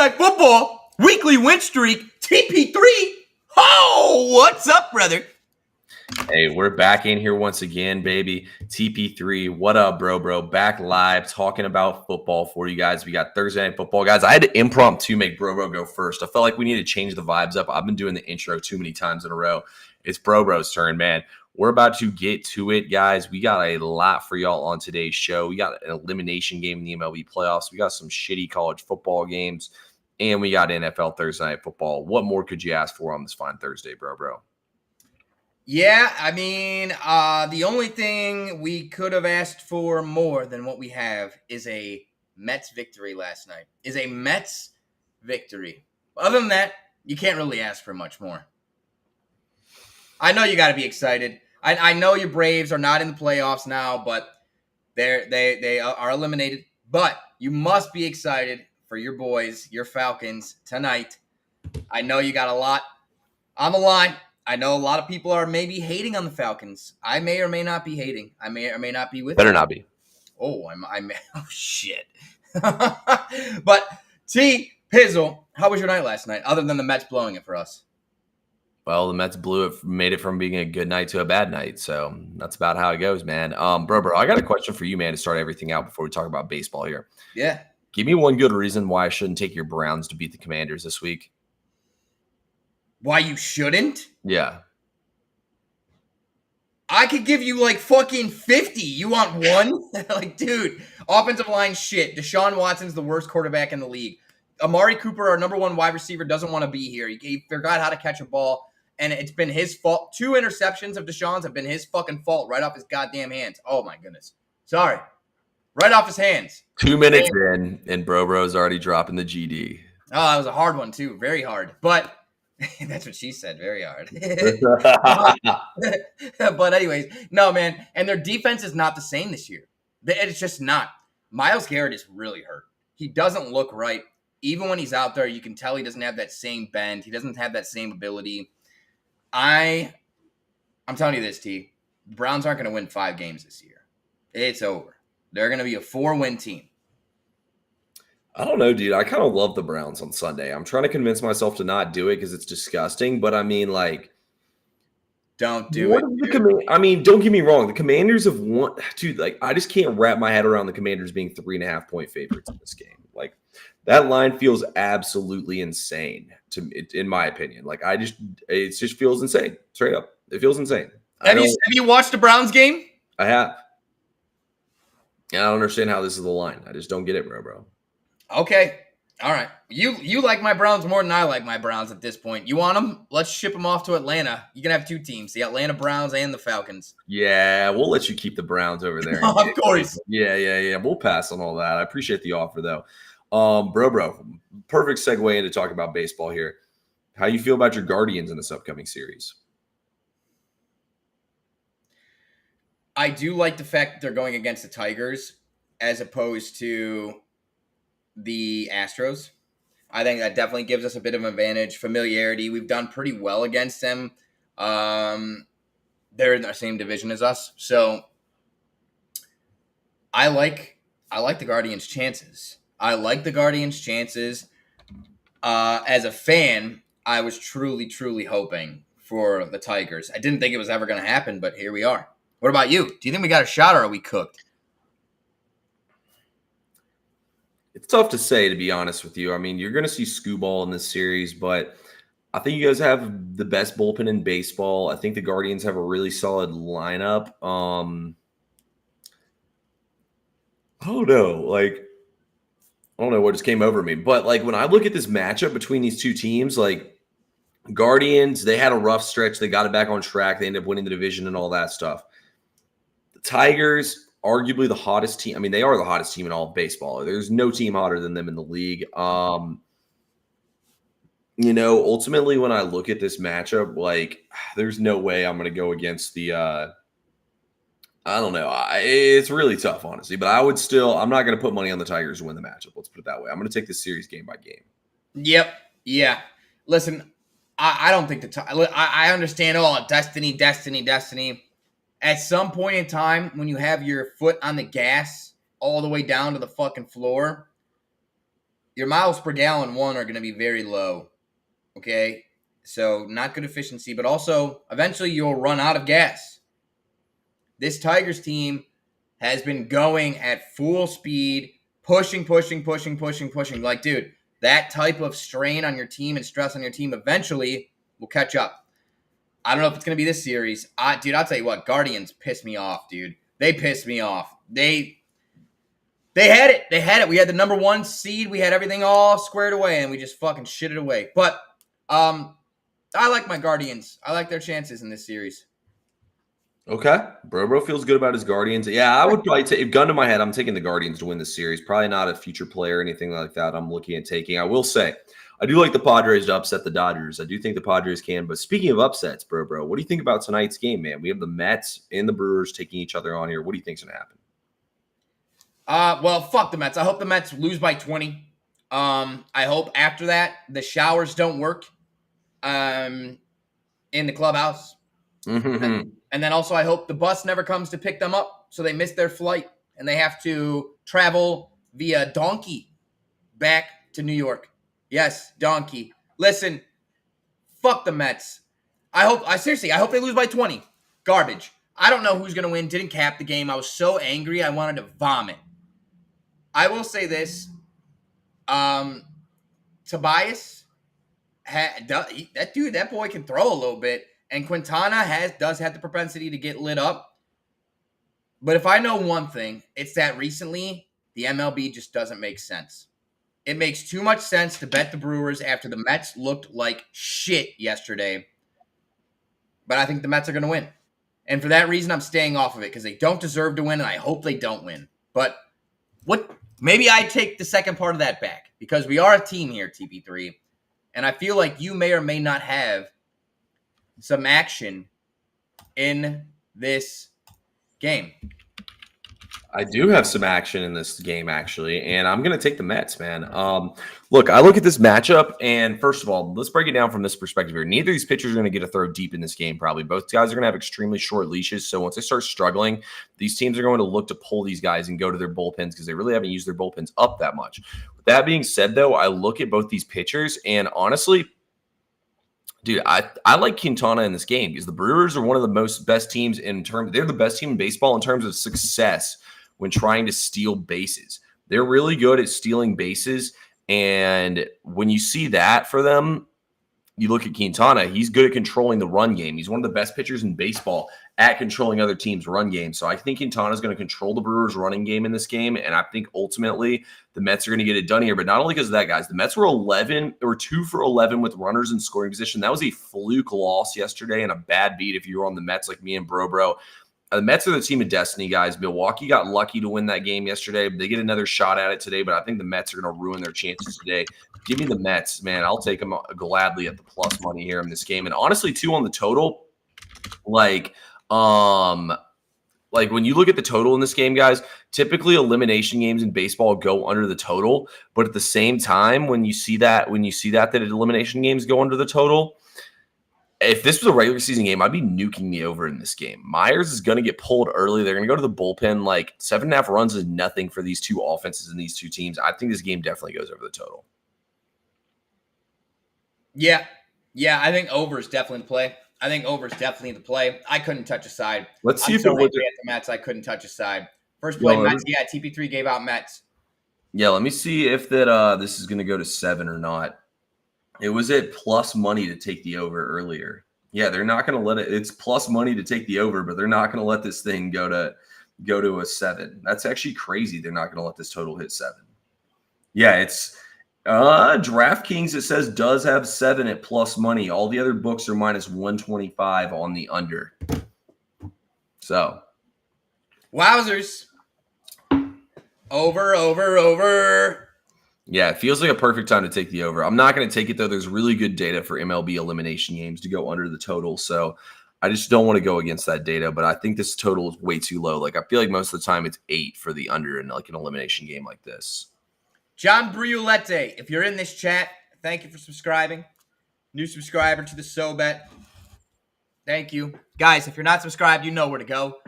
Night Football weekly win streak, TP3. Oh, what's up, brother? Hey, we're back in here once again, baby. TP3, what up, bro? Back live talking about football for you guys. We got Thursday Night Football. Guys, I had to impromptu make bro go first. I felt like we need to change the vibes up. I've been doing the intro too many times in a row. It's bro's turn, man. We're about to get to it, guys. We got a lot for y'all on today's show. We got an elimination game in the MLB playoffs. We got some shitty college football games. And we got NFL Thursday Night Football. What more could you ask for on this fine Thursday, bro? Yeah, I mean, the only thing we could have asked for more than what we have is a Mets victory last night. Other than that, you can't really ask for much more. I know you got to be excited. I know your Braves are not in the playoffs now, but they are eliminated. But you must be excited for your boys, your Falcons, tonight. I know you got a lot on the line. I know a lot of people are maybe hating on the Falcons. I may or may not be hating. I may or may not be with Better them. not be. Oh, oh shit. But T Pizzle, how was your night last night? Other than the Mets blowing it for us. Well, the Mets blew it, made it from being a good night to a bad night. So that's about how it goes, man. Bro, I got a question for you, man, to start everything out before we talk about baseball here. Yeah. Give me one good reason why I shouldn't take your Browns to beat the Commanders this week. Why you shouldn't? Yeah. I could give you like fucking 50. You want one? Like, dude, offensive line shit. Deshaun Watson's the worst quarterback in the league. Amari Cooper, our number one wide receiver, doesn't want to be here. He forgot how to catch a ball, and it's been his fault. 2 interceptions of Deshaun's have been his fucking fault right off his goddamn hands. Oh, my goodness. Sorry. Right off his hands. 2 minutes in, and Bro's already dropping the GD. Oh, that was a hard one, too. Very hard. But that's what she said. Very hard. But anyways, no, man. And their defense is not the same this year. It's just not. Myles Garrett is really hurt. He doesn't look right. Even when he's out there, you can tell he doesn't have that same bend. He doesn't have that same ability. I'm telling you this, T. The Browns aren't going to win 5 games this year. It's over. They're going to be a 4-win team. I don't know, dude. I kind of love the Browns on Sunday. I'm trying to convince myself to not do it because it's disgusting. But I mean, like, don't do it. Don't get me wrong. The Commanders have won, dude. Like, I just can't wrap my head around the Commanders being 3.5-point favorites in this game. Like, that line feels absolutely insane in my opinion. Like, it just feels insane. Straight up, it feels insane. Have you watched the Browns game? I have. And I don't understand how this is the line. I just don't get it, bro. Okay. All right. You like my Browns more than I like my Browns at this point. You want them? Let's ship them off to Atlanta. You can have 2 teams, the Atlanta Browns and the Falcons. Yeah, we'll let you keep the Browns over there. Of course. Yeah. We'll pass on all that. I appreciate the offer, though. Bro, perfect segue into talking about baseball here. How you feel about your Guardians in this upcoming series? I do like the fact that they're going against the Tigers as opposed to the Astros. I think that definitely gives us a bit of an advantage. Familiarity. We've done pretty well against them. They're in the same division as us. So I like the Guardians' chances. As a fan, I was truly hoping for the Tigers. I didn't think it was ever going to happen, but here we are. What about you? Do you think we got a shot or are we cooked? It's tough to say, to be honest with you. I mean, you're going to see Scooball in this series, but I think you guys have the best bullpen in baseball. I think the Guardians have a really solid lineup. I don't know. Like, I don't know what just came over me. But, like, when I look at this matchup between these two teams, like, Guardians, they had a rough stretch. They got it back on track. They ended up winning the division and all that stuff. The Tigers, arguably the hottest team. I mean, they are the hottest team in all of baseball. There's no team hotter than them in the league. Ultimately, when I look at this matchup, like, there's no way I'm going to go against the I don't know. It's really tough, honestly. But I'm not going to put money on the Tigers to win the matchup. Let's put it that way. I'm going to take this series game by game. Yep. Yeah. Listen, I don't think I understand destiny. At some point in time, when you have your foot on the gas all the way down to the fucking floor, your miles per gallon, one, are going to be very low. Okay? So not good efficiency, but also eventually you'll run out of gas. This Tigers team has been going at full speed, pushing. Like, dude, that type of strain on your team and stress on your team eventually will catch up. I don't know if it's going to be this series. Dude, I'll tell you what, Guardians pissed me off, dude. They pissed me off. They had it. They had it. We had the number 1 seed. We had everything all squared away, and we just fucking shit it away. But I like my Guardians. I like their chances in this series. Okay. Bro feels good about his Guardians. Yeah, I would probably take, gun to my head, I'm taking the Guardians to win this series. Probably not a future player or anything like that I'm looking at taking. I will say, I do like the Padres to upset the Dodgers. I do think the Padres can. But speaking of upsets, bro, what do you think about tonight's game, man? We have the Mets and the Brewers taking each other on here. What do you think's going to happen? Well, fuck the Mets. I hope the Mets lose by 20. I hope after that the showers don't work in the clubhouse. Mm-hmm. And then also I hope the bus never comes to pick them up, so they miss their flight and they have to travel via donkey back to New York. Yes, donkey. Listen, fuck the Mets. I hope they lose by 20. Garbage. I don't know who's going to win. Didn't cap the game. I was so angry I wanted to vomit. I will say this. Tobias, that boy can throw a little bit. And Quintana does have the propensity to get lit up. But if I know one thing, it's that recently the MLB just doesn't make sense. It makes too much sense to bet the Brewers after the Mets looked like shit yesterday. But I think the Mets are going to win. And for that reason, I'm staying off of it because they don't deserve to win, and I hope they don't win. But maybe I take the second part of that back because we are a team here, TP3. And I feel like you may or may not have some action in this game. I do have some action in this game, actually, and I'm going to take the Mets, man. Look, I look at this matchup, and first of all, let's break it down from this perspective here. Neither of these pitchers are going to get a throw deep in this game, probably. Both guys are going to have extremely short leashes, so once they start struggling, these teams are going to look to pull these guys and go to their bullpens because they really haven't used their bullpens up that much. With that being said, though, I look at both these pitchers, and honestly, dude, I like Quintana in this game because the Brewers are one of the best teams they're the best team in baseball in terms of success when trying to steal bases. They're really good at stealing bases. And when you see that for them, you look at Quintana, he's good at controlling the run game. He's one of the best pitchers in baseball at controlling other teams' run game. So I think Quintana is going to control the Brewers' running game in this game. And I think ultimately the Mets are going to get it done here. But not only because of that, guys, the Mets were 2 for 11 with runners in scoring position. That was a fluke loss yesterday and a bad beat if you were on the Mets like me and Bro. The Mets are the team of destiny, guys. Milwaukee got lucky to win that game yesterday. They get another shot at it today, but I think the Mets are going to ruin their chances today. Give me the Mets, man. I'll take them gladly at the plus money here in this game. And honestly, too, on the total, like when you look at the total in this game, guys, typically elimination games in baseball go under the total. But at the same time, when you see that elimination games go under the total, if this was a regular season game, I'd be nuking the over in this game. Myers is going to get pulled early. They're going to go to the bullpen. Like 7.5 runs is nothing for these two offenses and these two teams. I think this game definitely goes over the total. Yeah, I think over is definitely the play. I couldn't touch a side. Let's see if it was the Mets. I couldn't touch a side. First play, Mets. Yeah, TP3 gave out Mets. Yeah, let me see if this is going to go to 7 or not. It was at plus money to take the over earlier. Yeah, they're not going to let it. It's plus money to take the over, but they're not going to let this thing go to a 7. That's actually crazy. They're not going to let this total hit 7. Yeah, it's DraftKings. It says does have 7 at plus money. All the other books are minus 125 on the under. So, wowzers! Over. Yeah, it feels like a perfect time to take the over. I'm not going to take it, though. There's really good data for MLB elimination games to go under the total. So I just don't want to go against that data. But I think this total is way too low. Like, I feel like most of the time it's 8 for the under in like an elimination game like this. John Briulette, if you're in this chat, thank you for subscribing. New subscriber to the SoBet. Thank you. Guys, if you're not subscribed, you know where to go.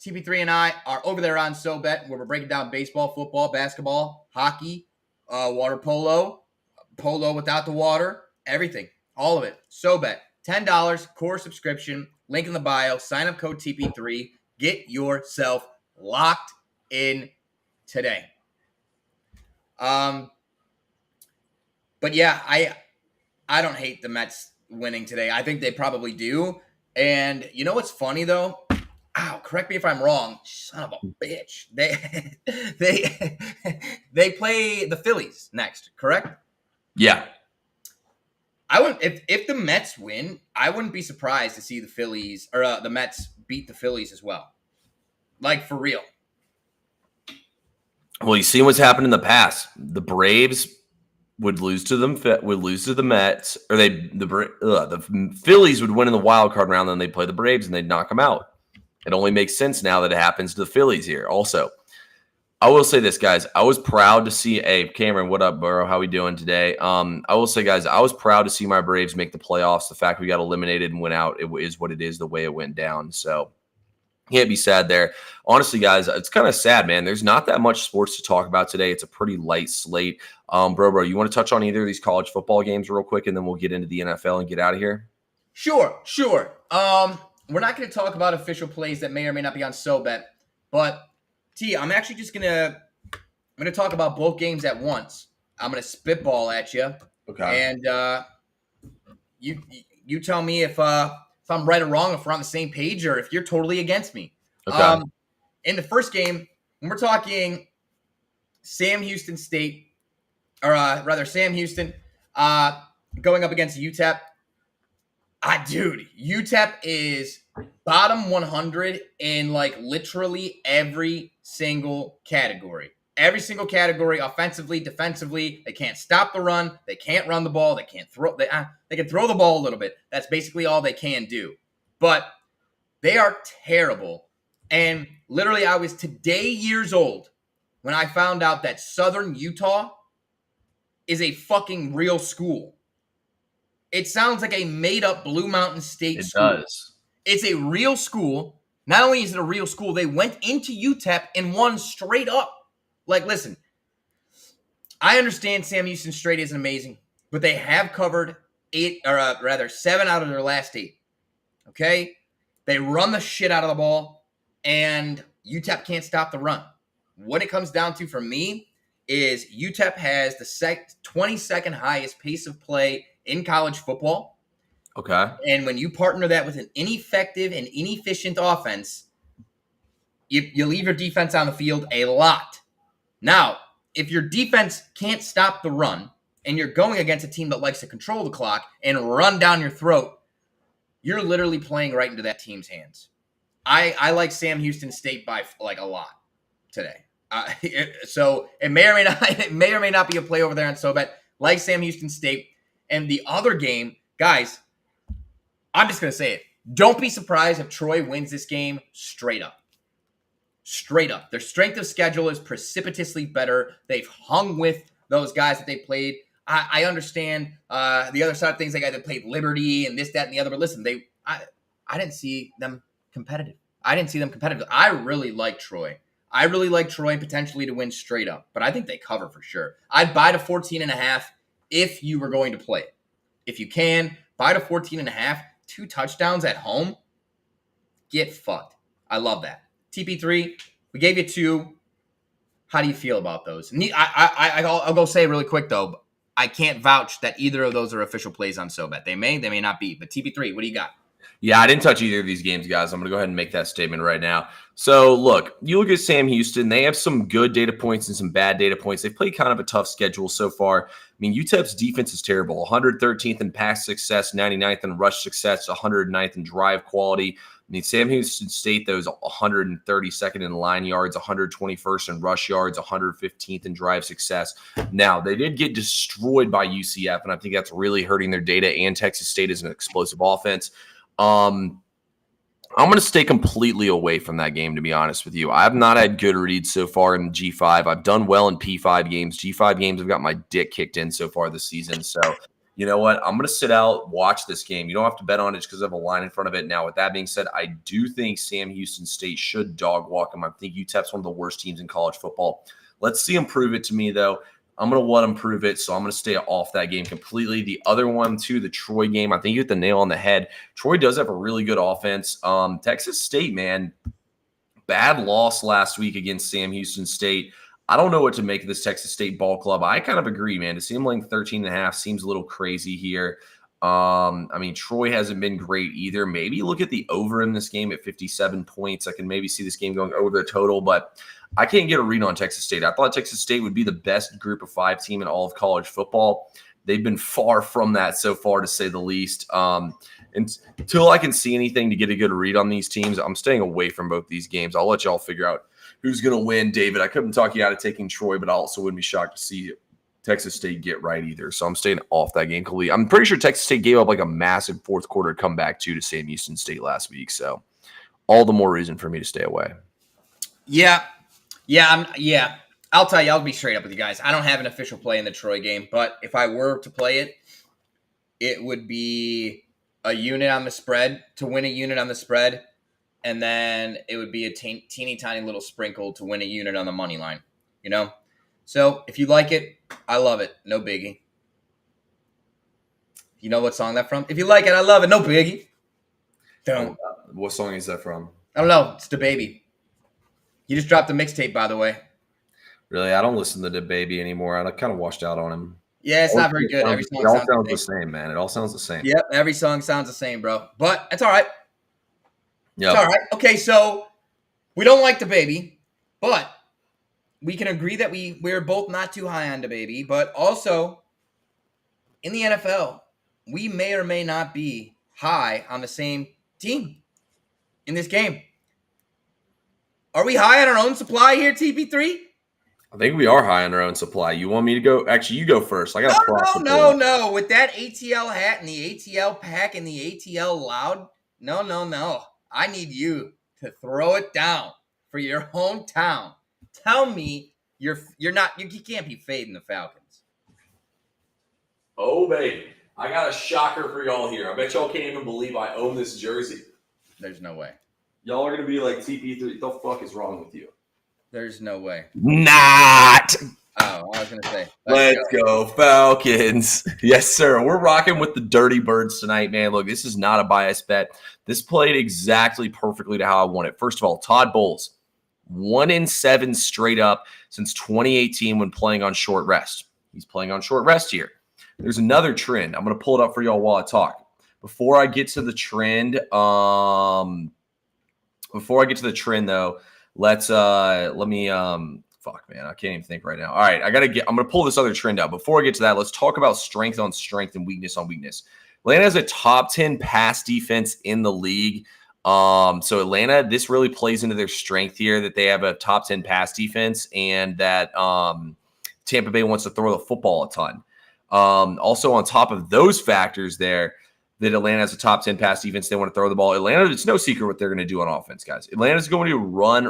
TP3 and I are over there on SoBet, where we're breaking down baseball, football, basketball, hockey, water polo, polo without the water, everything, all of it. SoBet, $10 core subscription. Link in the bio. Sign up code TP3. Get yourself locked in today. But yeah, I don't hate the Mets winning today. I think they probably do. And you know what's funny though? Ow, correct me if I'm wrong. Son of a bitch. They they play the Phillies next, correct? Yeah. I wouldn't if the Mets win, I wouldn't be surprised to see the Phillies or the Mets beat the Phillies as well. Like for real. Well, you see what's happened in the past. The Braves would lose to the Mets, or the Phillies would win in the wild card round, then they'd play the Braves and they'd knock them out. It only makes sense now that it happens to the Phillies here. Also, I will say this, guys. I was proud to see Cameron, what up, bro? How we doing today? I will say, guys, I was proud to see my Braves make the playoffs. The fact we got eliminated and went out, it is what it is, the way it went down. So can't be sad there. Honestly, guys, it's kind of sad, man. There's not that much sports to talk about today. It's a pretty light slate. Bro, you want to touch on either of these college football games real quick, and then we'll get into the NFL and get out of here? Sure. We're not going to talk about official plays that may or may not be on SoBet, but T, I'm actually just gonna talk about both games at once. I'm gonna spitball at you, Okay. and you tell me if I'm right or wrong, if we're on the same page, or if you're totally against me. Okay. In the first game, when we're talking Sam Houston State, or rather Sam Houston going up against UTEP. Dude, UTEP is bottom 100 in like literally every single category. Every single category, offensively, defensively. They can't stop the run. They can't run the ball. They can't throw. They can throw the ball a little bit. That's basically all they can do. But they are terrible. And literally, I was today years old when I found out that Southern Utah is a fucking real school. It sounds like a made-up Blue Mountain State school. It does. It's a real school. Not only is it a real school, they went into UTEP and won straight up. Like, listen, I understand Sam Houston State isn't amazing, but they have covered 7 out of their last 8. Okay? They run the shit out of the ball, and UTEP can't stop the run. What it comes down to for me is UTEP has the 22nd highest pace of play in college football. Okay. And when you partner that with an ineffective and inefficient offense, you leave your defense on the field a lot. Now, if your defense can't stop the run and you're going against a team that likes to control the clock and run down your throat, you're literally playing right into that team's hands. I like Sam Houston State by like a lot today. So it may or may not be a play over there on SoBet. Like Sam Houston State. And the other game, guys, I'm just going to say it. Don't be surprised if Troy wins this game straight up. Straight up. Their strength of schedule is precipitously better. They've hung with those guys that they played. I understand the other side of things. They played Liberty and this, that, and the other. But listen, I didn't see them competitive. I really like Troy. I really like Troy potentially to win straight up. But I think they cover for sure. I'd buy to 14.5 if you were going to play it. If you can, buy to 14.5, 2 touchdowns at home, get fucked. I love that. TP3, we gave you 2. How do you feel about those? I'll go say really quick, though. I can't vouch that either of those are official plays on SoBet. They may not be. But TP3, what do you got? Yeah, I didn't touch either of these games, guys. I'm going to go ahead and make that statement right now. So, look, you look at Sam Houston. They have some good data points and some bad data points. They've played kind of a tough schedule so far. I mean, UTEP's defense is terrible. 113th in pass success, 99th in rush success, 109th in drive quality. I mean, Sam Houston State, though, is 132nd in line yards, 121st in rush yards, 115th in drive success. Now, they did get destroyed by UCF, and I think that's really hurting their data, and Texas State is an explosive offense. I'm going to stay completely away from that game, to be honest with you. I have not had good reads so far in G5. I've done well in P5 games. G5 games, I've got my dick kicked in so far this season. So, you know what? I'm going to sit out, watch this game. You don't have to bet on it just because I have a line in front of it. Now, with that being said, I do think Sam Houston State should dog walk them. I think UTEP's one of the worst teams in college football. Let's see them prove it to me, though. I'm going to let them prove it, so I'm going to stay off that game completely. The other one, too, the Troy game, I think you hit the nail on the head. Troy does have a really good offense. Texas State, man, bad loss last week against Sam Houston State. I don't know what to make of this Texas State ball club. I kind of agree, man. To see them laying 13.5 seems a little crazy here. I mean, Troy hasn't been great either. Maybe look at the over in this game at 57 points. I can maybe see this game going over the total, but I can't get a read on Texas State. I thought Texas State would be the best group of 5 team in all of college football. They've been far from that so far, to say the least. Until I can see anything to get a good read on these teams, I'm staying away from both these games. I'll let y'all figure out who's going to win. David, I couldn't talk you out of taking Troy, but I also wouldn't be shocked to see Texas State get right either. So I'm staying off that game completely. I'm pretty sure Texas State gave up like a massive fourth quarter comeback to Sam Houston State last week. So all the more reason for me to stay away. Yeah. I'll tell you, I'll be straight up with you guys. I don't have an official play in the Troy game, but if I were to play it, it would be a unit on the spread, to win a unit on the spread, and then it would be a teeny tiny little sprinkle to win a unit on the money line, you know? So if you like it, I love it. No biggie. You know what song that from? If you like it, I love it. No biggie. Don't. What song is that from? I don't know. It's DaBaby. He just dropped a mixtape, by the way. Really? I don't listen to DaBaby anymore. I kind of washed out on him. Yeah, it's not very good. Every song sounds the same, man. It all sounds the same. Yep, every song sounds the same, bro. But it's all right. Yeah. It's all right. Okay, so we don't like DaBaby, but we can agree that we're both not too high on DaBaby, but also in the NFL, we may or may not be high on the same team in this game. Are we high on our own supply here, TP3? I think we are high on our own supply. You want me to go? Actually, you go first. I got No. With that ATL hat and the ATL pack and the ATL loud, no. I need you to throw it down for your hometown. Tell me you can't be fading the Falcons. Oh, baby. I got a shocker for y'all here. I bet y'all can't even believe I own this jersey. There's no way. Y'all are going to be like, TP3, the fuck is wrong with you? There's no way. Not. Oh, I was going to say. Let's go, Falcons. Yes, sir. We're rocking with the Dirty Birds tonight, man. Look, this is not a biased bet. This played exactly perfectly to how I want it. First of all, Todd Bowles, 1-7 straight up since 2018 when playing on short rest. He's playing on short rest here. There's another trend. I'm going to pull it up for y'all while I talk. Before I get to the trend, though, let me fuck, man, I can't even think right now. All right, I'm gonna pull this other trend out. Before I get to that, let's talk about strength on strength and weakness on weakness. Atlanta has a top 10 pass defense in the league. So Atlanta, this really plays into their strength here, that they have a top 10 pass defense and that Tampa Bay wants to throw the football a ton. Also on top of those factors there, that Atlanta has a top 10 pass defense. They want to throw the ball. Atlanta, it's no secret what they're going to do on offense, guys. Atlanta's going to run.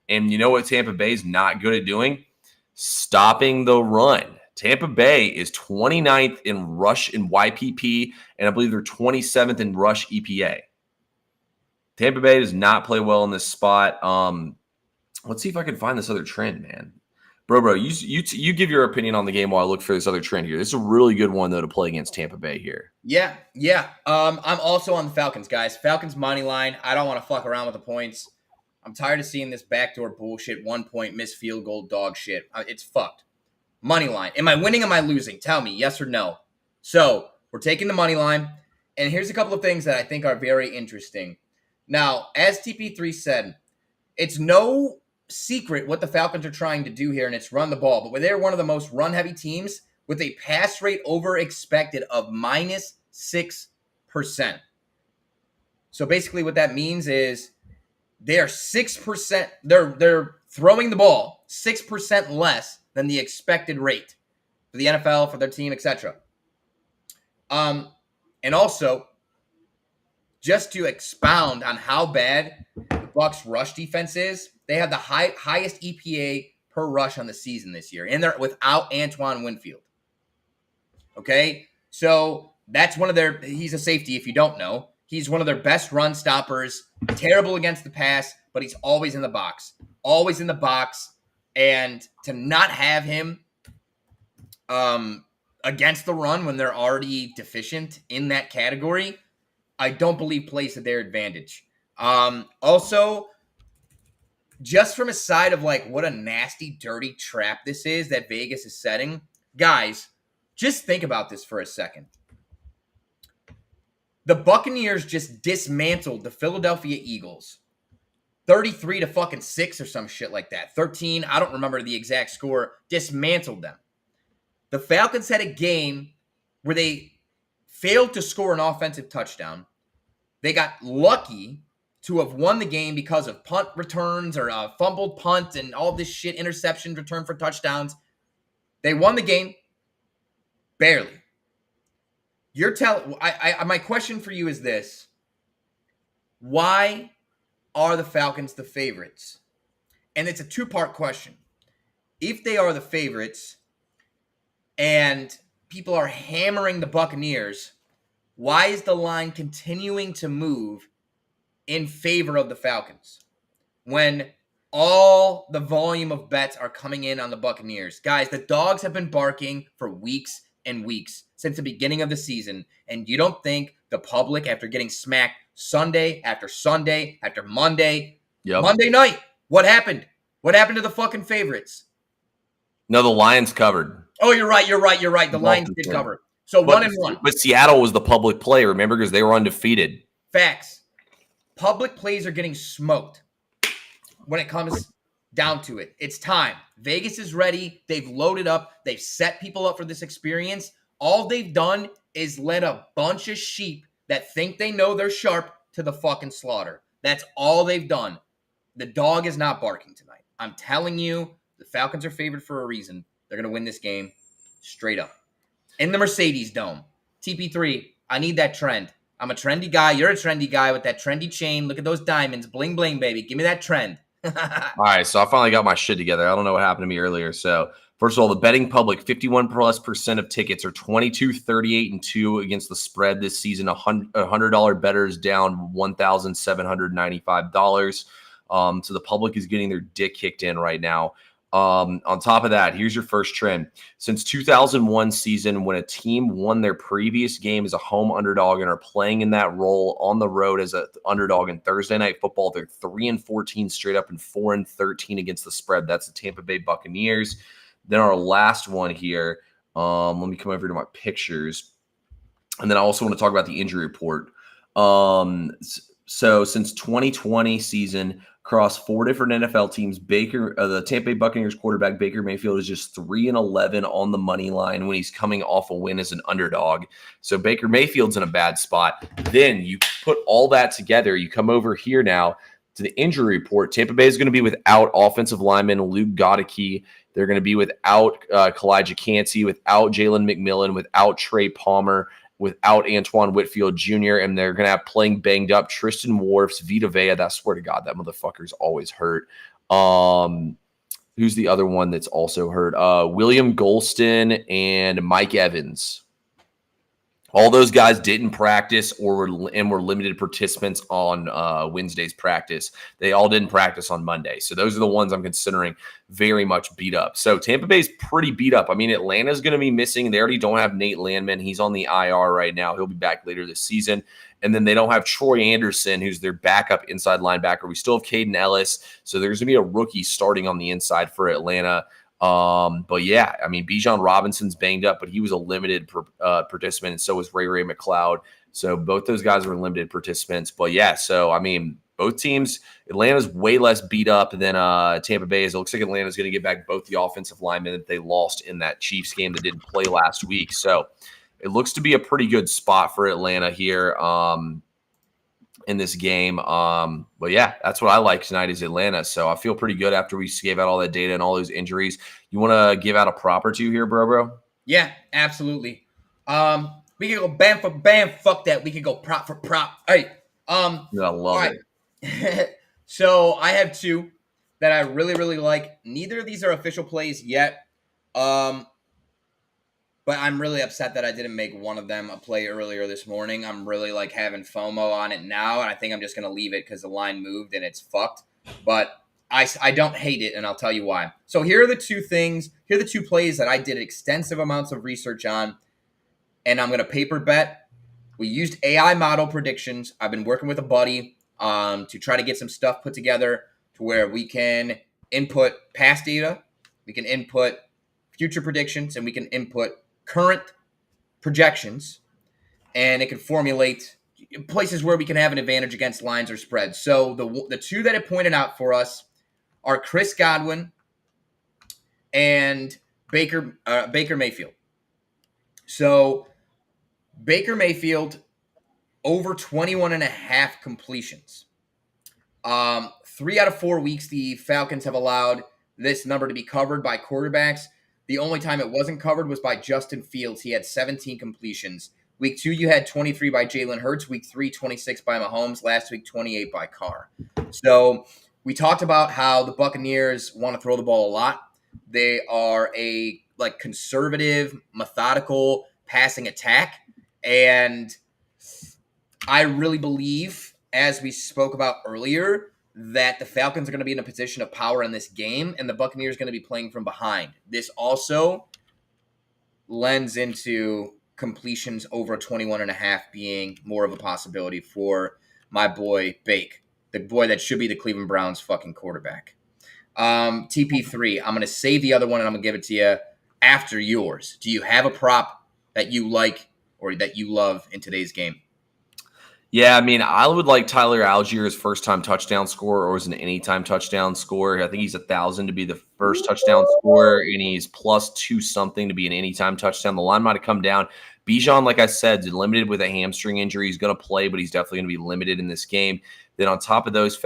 And you know what Tampa Bay is not good at doing? Stopping the run. Tampa Bay is 29th in rush in YPP, and I believe they're 27th in rush EPA. Tampa Bay does not play well in this spot. Let's see if I can find this other trend, man. Bro, you give your opinion on the game while I look for this other trend here. This is a really good one, though, to play against Tampa Bay here. Yeah. I'm also on the Falcons, guys. Falcons money line. I don't want to fuck around with the points. I'm tired of seeing this backdoor bullshit, 1 point, missed field goal, dog shit. It's fucked. Money line. Am I winning? Am I losing? Tell me, yes or no. So, we're taking the money line. And here's a couple of things that I think are very interesting. Now, as TP3 said, it's no secret what the Falcons are trying to do here, and it's run the ball. But they're one of the most run-heavy teams with a pass rate over expected of -6%. So basically what that means is they are 6%, they're throwing the ball 6% less than the expected rate for the NFL, for their team, etc. And also, just to expound on how bad the Bucs rush defense is, they have the highest EPA per rush on the season this year, and they're without Antoine Winfield. Okay? So that's he's a safety if you don't know. He's one of their best run stoppers, terrible against the pass, but he's always in the box. Always in the box. And to not have him against the run when they're already deficient in that category, I don't believe plays to their advantage. Also, just from a side of like what a nasty, dirty trap this is that Vegas is setting, guys, just think about this for a second. The Buccaneers just dismantled the Philadelphia Eagles 33 to fucking 6 or some shit like that. 13, I don't remember the exact score, dismantled them. The Falcons had a game where they failed to score an offensive touchdown. They got lucky to have won the game because of punt returns or a fumbled punt and all this shit, interceptions, return for touchdowns. They won the game barely. You're telling my question for you is this. Why are the Falcons the favorites? And it's a two-part question. If they are the favorites and people are hammering the Buccaneers, why is the line continuing to move in favor of the Falcons when all the volume of bets are coming in on the Buccaneers? Guys, the dogs have been barking for weeks and weeks since the beginning of the season, and you don't think the public, after getting smacked Sunday after Sunday after Monday, Monday night, what happened? What happened to the fucking favorites? No, the Lions covered. Oh, you're right. The Lions did cover. So 1-1. But Seattle was the public play, remember, because they were undefeated. Facts. Public plays are getting smoked when it comes down to it. It's time. Vegas is ready. They've loaded up. They've set people up for this experience. All they've done is led a bunch of sheep that think they know they're sharp to the fucking slaughter. That's all they've done. The dog is not barking tonight. I'm telling you, the Falcons are favored for a reason. They're going to win this game straight up. In the Mercedes Dome. TP3, I need that trend. I'm a trendy guy. You're a trendy guy with that trendy chain. Look at those diamonds. Bling, bling, baby. Give me that trend. All right, so I finally got my shit together. I don't know what happened to me earlier. So, first of all, the betting public, 51%+ of tickets are 22, 38, and 2 against the spread this season. $100 bettors down $1,795. So the public is getting their dick kicked in right now. On top of that, here's your first trend. Since 2001 season, when a team won their previous game as a home underdog and are playing in that role on the road as an underdog in Thursday Night Football, they're 3-14 straight up and 4-13 against the spread. That's the Tampa Bay Buccaneers. Then our last one here, let me come over to my pictures. And then I also want to talk about the injury report. So since 2020 season, across 4 different NFL teams, the Tampa Bay Buccaneers quarterback Baker Mayfield is just 3-11 on the money line when he's coming off a win as an underdog. So Baker Mayfield's in a bad spot. Then you put all that together. You come over here now to the injury report. Tampa Bay is going to be without offensive lineman Luke Goedeke. They're going to be without Kalijah Cansey, without Jalen McMillan, without Trey Palmer, without Antoine Whitfield Jr., and they're going to have playing banged up Tristan Wirfs, Vita Vea. I swear to God, that motherfucker's always hurt. Who's the other one that's also hurt? William Golston and Mike Evans. All those guys didn't practice were limited participants on Wednesday's practice. They all didn't practice on Monday. So those are the ones I'm considering very much beat up. So Tampa Bay's pretty beat up. I mean, Atlanta's going to be missing. They already don't have Nate Landman. He's on the IR right now. He'll be back later this season. And then they don't have Troy Anderson, who's their backup inside linebacker. We still have Caden Ellis. So there's going to be a rookie starting on the inside for Atlanta. But yeah, I mean, Bijan Robinson's banged up, but he was a limited participant, and so was Ray McLeod. So both those guys were limited participants. But yeah, so I mean, both teams, Atlanta's way less beat up than Tampa Bay is. It looks like Atlanta's going to get back both the offensive linemen that they lost in that Chiefs game that didn't play last week. So it looks to be a pretty good spot for Atlanta here. In this game. But yeah, that's what I like tonight is Atlanta. So I feel pretty good after we gave out all that data and all those injuries. You want to give out a prop or two here, bro? Yeah, absolutely. We can go bam for bam. Fuck that. We can go prop for prop. Hey, I love it. So I have 2 that I really, really like. Neither of these are official plays yet. But I'm really upset that I didn't make one of them a play earlier this morning. I'm really like having FOMO on it now, and I think I'm just going to leave it because the line moved and it's fucked. But I don't hate it, and I'll tell you why. So here are the two things. Here are the two plays that I did extensive amounts of research on, and I'm going to paper bet. We used AI model predictions. I've been working with a buddy to try to get some stuff put together to where we can input past data, we can input future predictions, and we can input current projections, and it can formulate places where we can have an advantage against lines or spreads. So the two that it pointed out for us are Chris Godwin and Baker Mayfield. So Baker Mayfield over 21 and a half completions. 3 out of 4 weeks, the Falcons have allowed this number to be covered by quarterbacks. The only time it wasn't covered was by Justin Fields. He had 17 completions. Week 2, you had 23 by Jalen Hurts. Week 3, 26 by Mahomes. Last week, 28 by Carr. So we talked about how the Buccaneers want to throw the ball a lot. They are a conservative, methodical passing attack. And I really believe, as we spoke about earlier, that the Falcons are going to be in a position of power in this game, and the Buccaneers are going to be playing from behind. This also lends into completions over 21 and a half being more of a possibility for my boy Bake, the boy that should be the Cleveland Browns fucking quarterback. TP3, I'm going to save the other one and I'm going to give it to you after yours. Do you have a prop that you like or that you love in today's game? Yeah, I mean, I would like Tyler Allgeier's first-time touchdown score, or as an anytime touchdown score. I think he's 1,000 to be the first touchdown scorer, and he's +2 something to be an anytime touchdown. The line might have come down. Bijan, like I said, is limited with a hamstring injury. He's going to play, but he's definitely going to be limited in this game. Then on top of those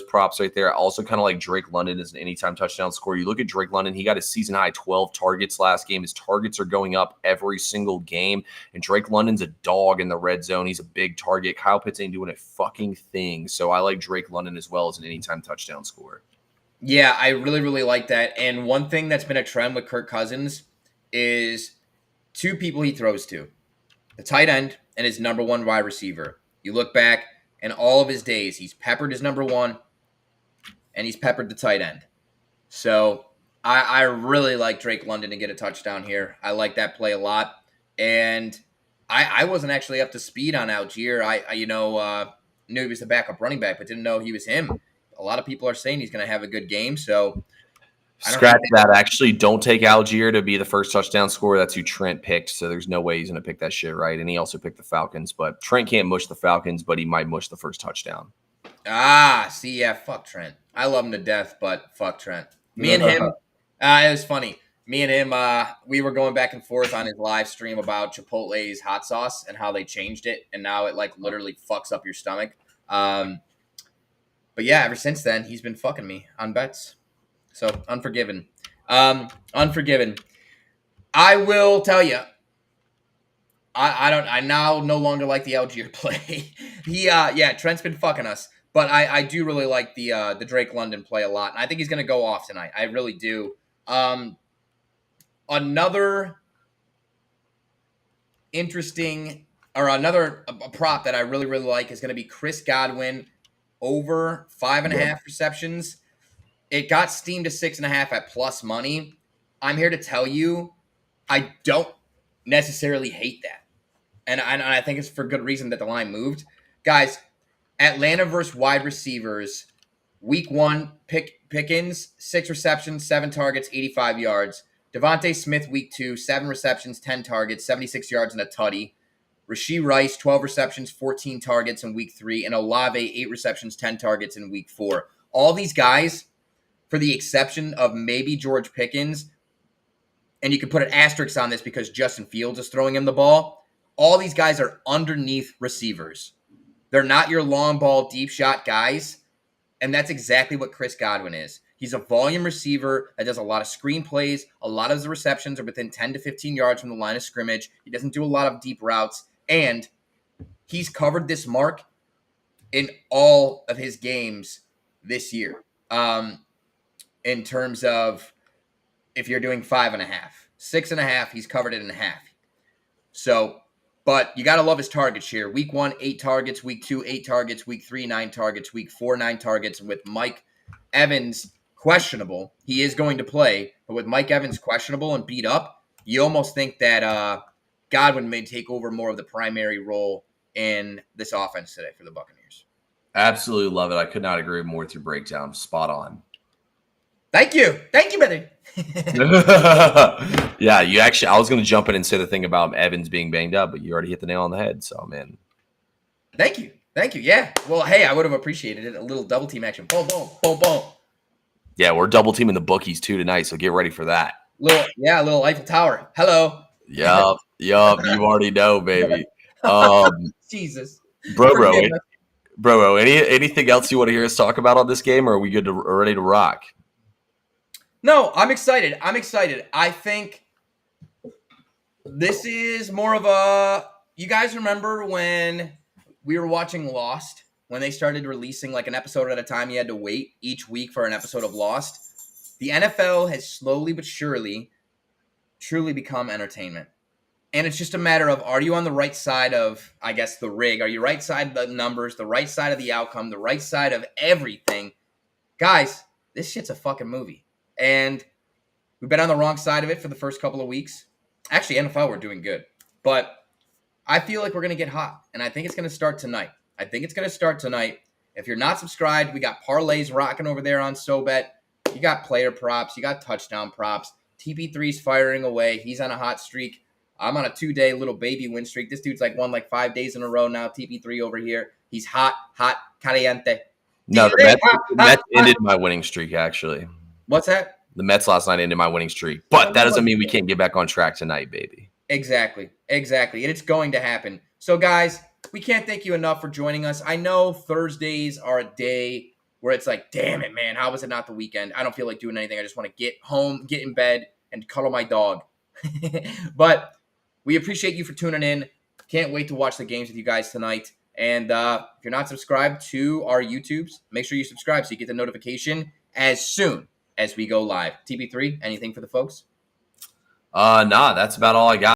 props right there, I also kind of like Drake London as an anytime touchdown scorer. You look at Drake London, he got a season-high 12 targets last game. His targets are going up every single game, and Drake London's a dog in the red zone. He's a big target. Kyle Pitts ain't doing a fucking thing, so I like Drake London as well as an anytime touchdown scorer. Yeah, I really, really like that. And one thing that's been a trend with Kirk Cousins is two people he throws to, the tight end and his number one wide receiver. You look back, and all of his days, he's peppered his number one, and he's peppered the tight end. So I really like Drake London to get a touchdown here. I like that play a lot. And I wasn't actually up to speed on Allgeier. I knew he was the backup running back, but didn't know he was him. A lot of people are saying he's going to have a good game. So scratch that. Actually, don't take Allgeier to be the first touchdown scorer. That's who Trent picked, so there's no way he's going to pick that shit right. And he also picked the Falcons, but Trent can't mush the Falcons, but he might mush the first touchdown. See, yeah, fuck Trent. I love him to death, but fuck Trent. Me and him, it was funny. Me and him, we were going back and forth on his live stream about Chipotle's hot sauce and how they changed it, and now it literally fucks up your stomach. But yeah, ever since then, he's been fucking me on bets. So Unforgiven. Unforgiven. I will tell you, I now no longer like the Allgeier play. Trent's been fucking us. But I do really like the Drake London play a lot. And I think he's gonna go off tonight. I really do. Another interesting another prop that I really, really like is gonna be Chris Godwin over 5.5 receptions. It got steamed to 6.5 at plus money. I'm here to tell you, I don't necessarily hate that. And I think it's for good reason that the line moved. Guys, Atlanta versus wide receivers. Week 1, Pickens, 6 receptions, 7 targets, 85 yards. Devontae Smith, week 2, 7 receptions, 10 targets, 76 yards and a tutty. Rashee Rice, 12 receptions, 14 targets in week 3. And Olave, 8 receptions, 10 targets in week 4. All these guys, for the exception of maybe George Pickens, and you can put an asterisk on this because Justin Fields is throwing him the ball, all these guys are underneath receivers. They're not your long ball, deep shot guys, and that's exactly what Chris Godwin is. He's a volume receiver that does a lot of screen plays. A lot of his receptions are within 10 to 15 yards from the line of scrimmage. He doesn't do a lot of deep routes, and he's covered this mark in all of his games this year. In terms of if you're doing 5.5, 6.5, he's covered it in half. So, but you got to love his target share. Week 1, 8 targets. Week 2, 8 targets. Week 3, 9 targets. Week 4, 9 targets. With Mike Evans questionable, he is going to play. But with Mike Evans questionable and beat up, you almost think that Godwin may take over more of the primary role in this offense today for the Buccaneers. Absolutely love it. I could not agree more with your breakdown. Spot on. Thank you, brother. Yeah, you actually. I was going to jump in and say the thing about Evans being banged up, but you already hit the nail on the head. So, man. Thank you. Yeah. Well, hey, I would have appreciated it. A little double team action. Boom, boom, boom, boom. Yeah, we're double teaming the bookies too tonight, so get ready for that. Little Eiffel Tower. Hello. Yup. You already know, baby. Jesus. Bro. Anything else you want to hear us talk about on this game, or are we good to ready to rock? No, I'm excited. I think this is more of a. You guys remember when we were watching Lost? When they started releasing like an episode at a time, you had to wait each week for an episode of Lost. The NFL has slowly but surely truly become entertainment. And it's just a matter of, are you on the right side of, I guess, the rig? Are you right side of the numbers, the right side of the outcome, the right side of everything? Guys, this shit's a fucking movie. And we've been on the wrong side of it for the first couple of weeks. Actually, NFL, we're doing good. But I feel like we're going to get hot. And I think it's going to start tonight. If you're not subscribed, we got parlays rocking over there on SoBet. You got player props. You got touchdown props. TP3's firing away. He's on a hot streak. I'm on a 2-day little baby win streak. This dude's won 5 days in a row now. TP3 over here. He's hot, caliente. No, the Mets ended my winning streak, actually. What's that? The Mets last night ended my winning streak. But that doesn't mean we can't get back on track tonight, baby. Exactly. And it's going to happen. So, guys, we can't thank you enough for joining us. I know Thursdays are a day where it's damn it, man, how was it not the weekend? I don't feel like doing anything. I just want to get home, get in bed, and cuddle my dog. But we appreciate you for tuning in. Can't wait to watch the games with you guys tonight. And if you're not subscribed to our YouTubes, make sure you subscribe so you get the notification as soon as we go live. TP3, anything for the folks? Nah, that's about all I got.